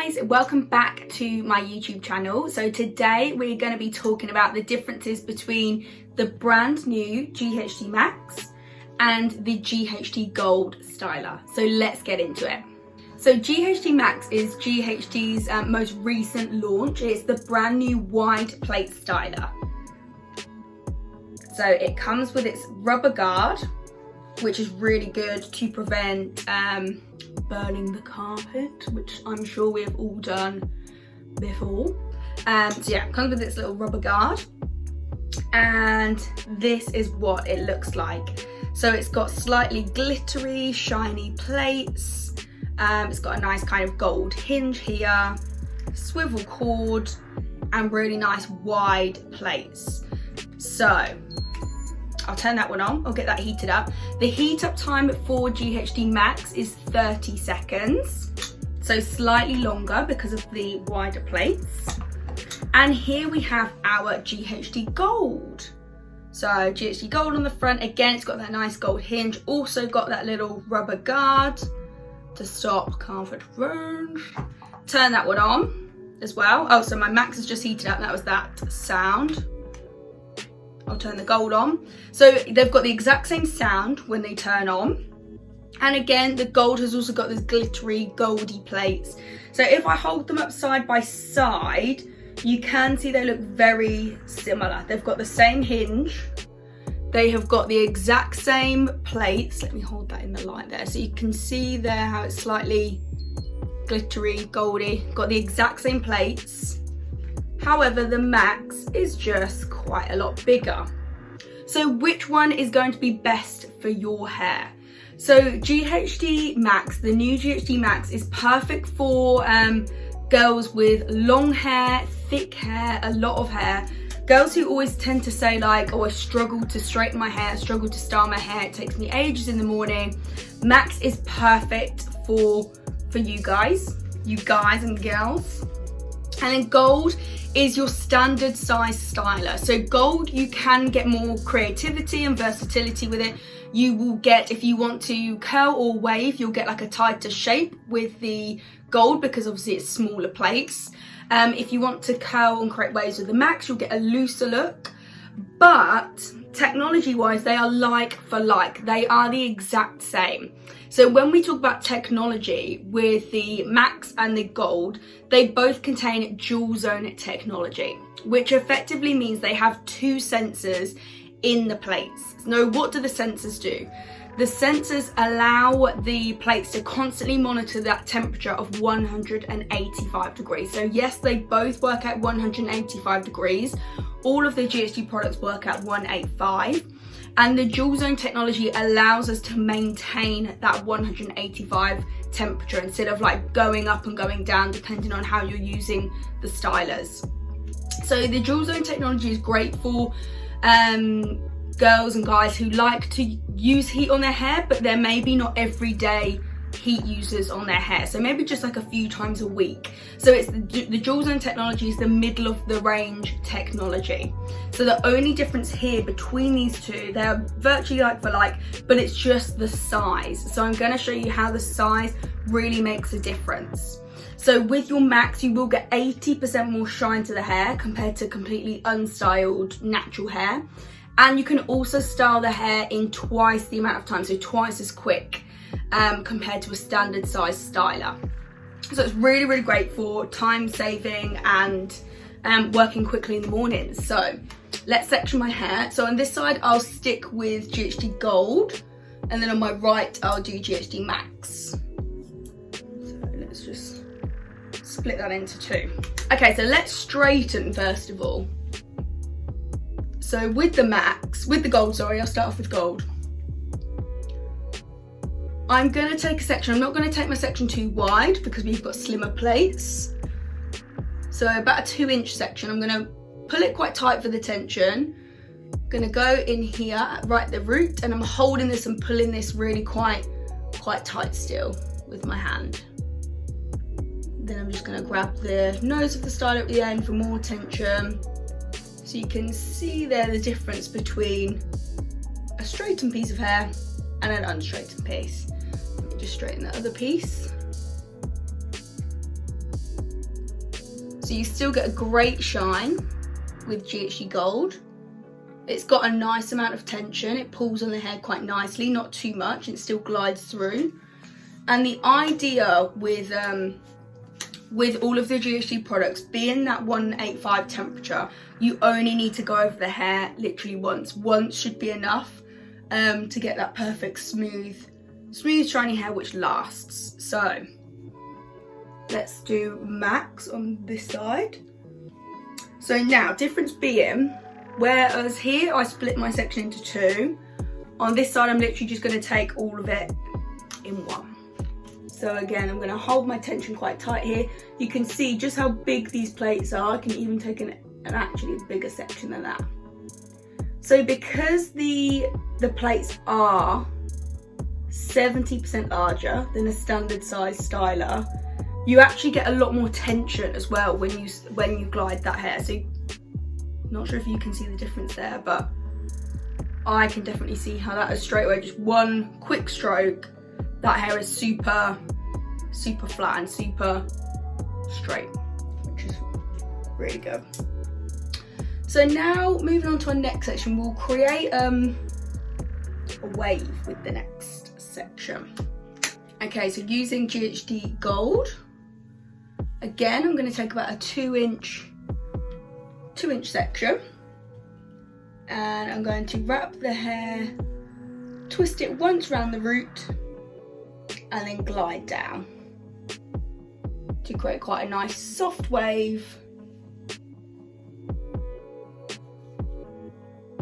guys, welcome back to my YouTube channel. So today we're going to be talking about the differences between the brand new GHD MAX and the GHD Gold styler. So let's get into it. So GHD MAX is GHD's most recent launch. It's the brand new wide plate styler. So it comes with its rubber guard, which is really good to prevent burning the carpet, which I'm sure we have all done before. So yeah, it comes with its little rubber guard, and this is what it looks like. So it's got slightly glittery, shiny plates. It's got a nice kind of gold hinge here, swivel cord, and really nice wide plates. So I'll turn that one on, I'll get that heated up. The heat up time for GHD MAX is 30 seconds, so slightly longer because of the wider plates. And here we have our GHD Gold. So GHD Gold on the front, again, it's got that nice gold hinge, also got that little rubber guard to stop carpet burns. Turn that one on as well. Oh, so my Max has just heated up, that was that sound. I'll turn the Gold on. So they've got the exact same sound when they turn on. And again, the Gold has also got those glittery goldy plates. So if I hold them up side by side, you can see they look very similar. They've got the same hinge. They have got the exact same plates. Let me hold that in the light there. So you can see there how it's slightly glittery, goldy. Got the exact same plates. However, the Max is just quite a lot bigger. So which one is going to be best for your hair? So GHD MAX, the new GHD MAX, is perfect for girls with long hair, thick hair, a lot of hair. Girls who always tend to say like, oh, I struggle to straighten my hair, struggle to style my hair, it takes me ages in the morning. Max is perfect for you guys and girls. And then Gold is your standard size styler. So Gold, you can get more creativity and versatility with it. You will get, if you want to curl or wave, you'll get like a tighter shape with the Gold because obviously it's smaller plates. If you want to curl and create waves with the Max, you'll get a looser look. But technology wise, they are like for like. They are the exact same. So when we talk about technology with the Max and the Gold, they both contain dual zone technology, which effectively means they have two sensors in the plates. Now, what do the sensors do? The sensors allow the plates to constantly monitor that temperature of 185 degrees. So yes, they both work at 185 degrees. All of the GHD products work at 185. And the dual zone technology allows us to maintain that 185 temperature instead of like going up and going down depending on how you're using the stylers. So the dual zone technology is great for girls and guys who like to use heat on their hair, but they're maybe not everyday heat users on their hair, so maybe just like a few times a week. So it's the dual zone technology is the middle of the range technology. So the only difference here between these two, they're virtually like for like, but it's just the size. So I'm going to show you how the size really makes a difference. So with your Max, you will get 80% more shine to the hair compared to completely unstyled natural hair. And you can also style the hair in twice the amount of time, so twice as quick compared to a standard size styler. So it's really, really great for time saving and working quickly in the mornings. So let's section my hair. So on this side, I'll stick with GHD Gold, and then on my right, I'll do GHD MAX. So let's just split that into two. Okay, so let's straighten first of all. So with the Gold, sorry, I'll start off with Gold. I'm going to take a section, I'm not going to take my section too wide because we've got slimmer plates. So about a 2-inch section, I'm going to pull it quite tight for the tension. I'm going to go in here, right at the root, and I'm holding this and pulling this really quite tight still with my hand. Then I'm just going to grab the nose of the styler at the end for more tension. So you can see there the difference between a straightened piece of hair and an unstraightened piece. Let me just straighten the other piece. So you still get a great shine with GHD Gold. It's got a nice amount of tension. It pulls on the hair quite nicely, not too much, and it still glides through. And the idea with all of the GHD products being that 185 temperature, you only need to go over the hair literally once. Once should be enough to get that perfect smooth shiny hair which lasts. So let's do Max on this side. So now, difference being, whereas here I split my section into two, on this side I'm literally just going to take all of it in one. So again, I'm going to hold my tension quite tight here. You can see just how big these plates are. I can even take an actually bigger section than that. So because the plates are 70% larger than a standard size styler, you actually get a lot more tension as well when you glide that hair. So not sure if you can see the difference there, but I can definitely see how that is straight away. Just one quick stroke, that hair is super flat and super straight, which is really good. So now moving on to our next section, we'll create a wave with the next section. Okay, so using GHD Gold, again I'm going to take about a 2-inch section, and I'm going to wrap the hair, twist it once around the root, and then glide down to create quite a nice soft wave.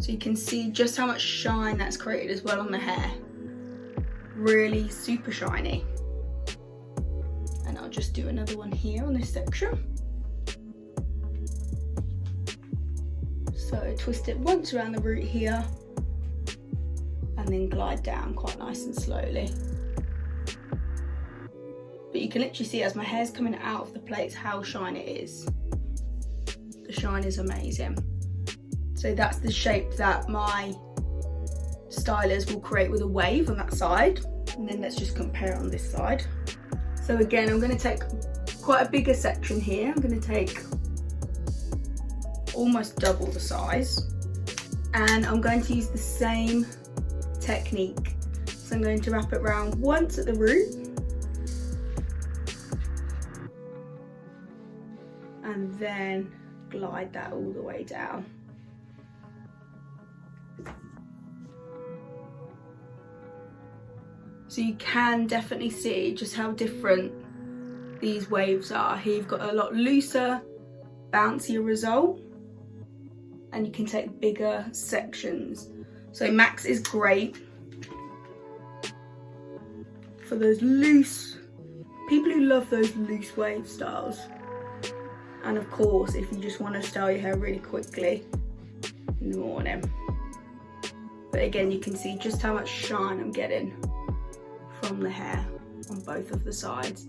So you can see just how much shine that's created as well on the hair. Really super shiny. And I'll just do another one here on this section. So twist it once around the root here, and then glide down quite nice and slowly. But you can literally see as my hair's coming out of the plates how shiny it is. The shine is amazing. So that's the shape that my stylers will create with a wave on that side. And then let's just compare it on this side. So again, I'm going to take quite a bigger section here. I'm going to take almost double the size. And I'm going to use the same technique. So I'm going to wrap it around once at the root. And then glide that all the way down. So you can definitely see just how different these waves are. Here you've got a lot looser, bouncier result, and you can take bigger sections. So Max is great for those loose, people who love those loose wave styles. And of course, if you just want to style your hair really quickly in the morning. But again, you can see just how much shine I'm getting from the hair on both of the sides.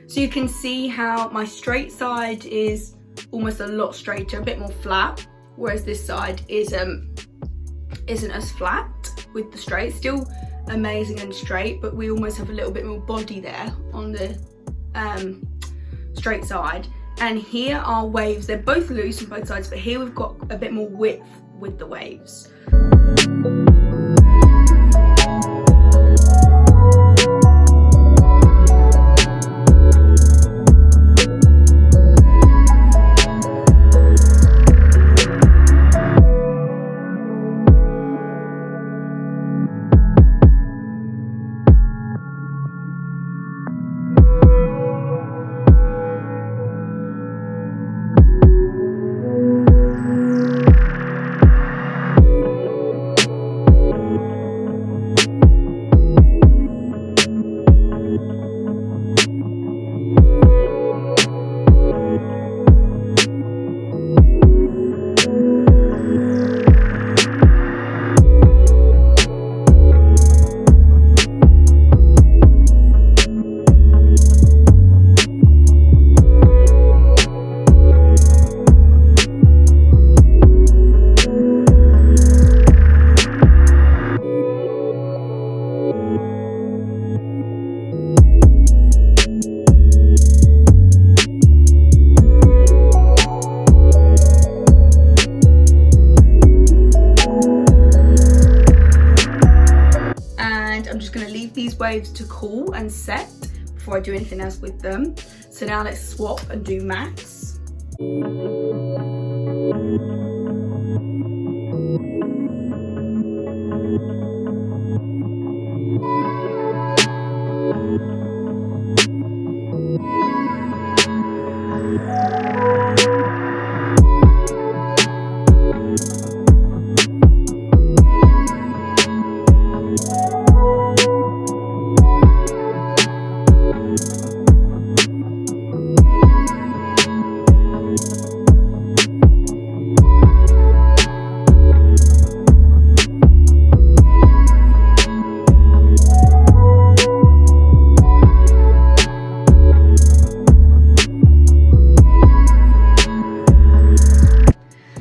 So you can see how my straight side is almost a lot straighter, a bit more flat, whereas this side isn't as flat with the straight. Still amazing and straight, but we almost have a little bit more body there on the straight side. And here are waves. They're both loose on both sides, but here we've got a bit more width with the waves. 5s to cool and set before I do anything else with them. So now let's swap and do Max.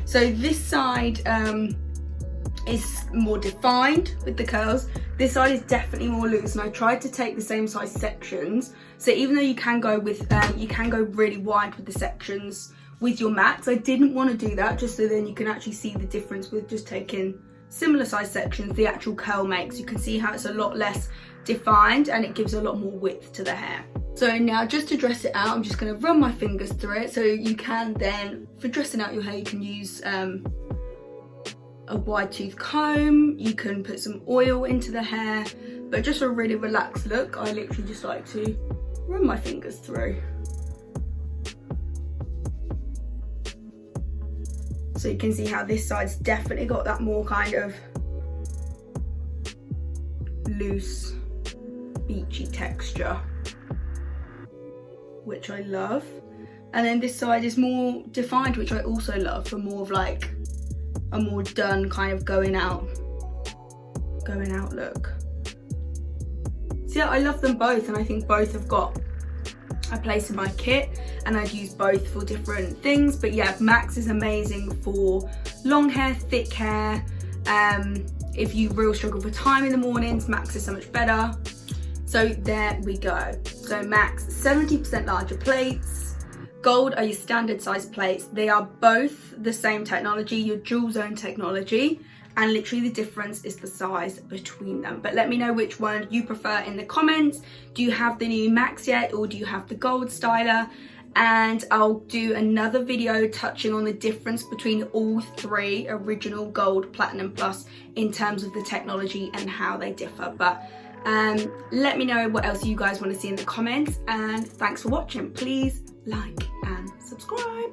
So this side is more defined with the curls. This side is definitely more loose, and I tried to take the same size sections. So even though you can go with, you can go really wide with the sections with your Max, I didn't want to do that, just so then you can actually see the difference with just taking similar size sections. The actual curl makes, you can see how it's a lot less defined and it gives a lot more width to the hair. So now just to dress it out, I'm just going to run my fingers through it. So you can then, for dressing out your hair, you can use a wide tooth comb, you can put some oil into the hair, but just a really relaxed look, I literally just like to run my fingers through. So you can see how this side's definitely got that more kind of loose, beachy texture, which I love. And then this side is more defined, which I also love, for more of like a more done kind of going out look. So yeah, I love them both, and I think both have got a place in my kit, and I'd use both for different things. But yeah, Max is amazing for long hair, thick hair. If you real struggle for time in the mornings, Max is so much better. So there we go. So Max, 70% larger plates. Gold are your standard size plates. They are both the same technology, your dual zone technology, and literally the difference is the size between them. But let me know which one you prefer in the comments. Do you have the new Max yet, or do you have the Gold styler? And I'll do another video touching on the difference between all three, original, Gold, Platinum Plus, in terms of the technology and how they differ. But let me know what else you guys want to see in the comments, and thanks for watching. Please like and subscribe.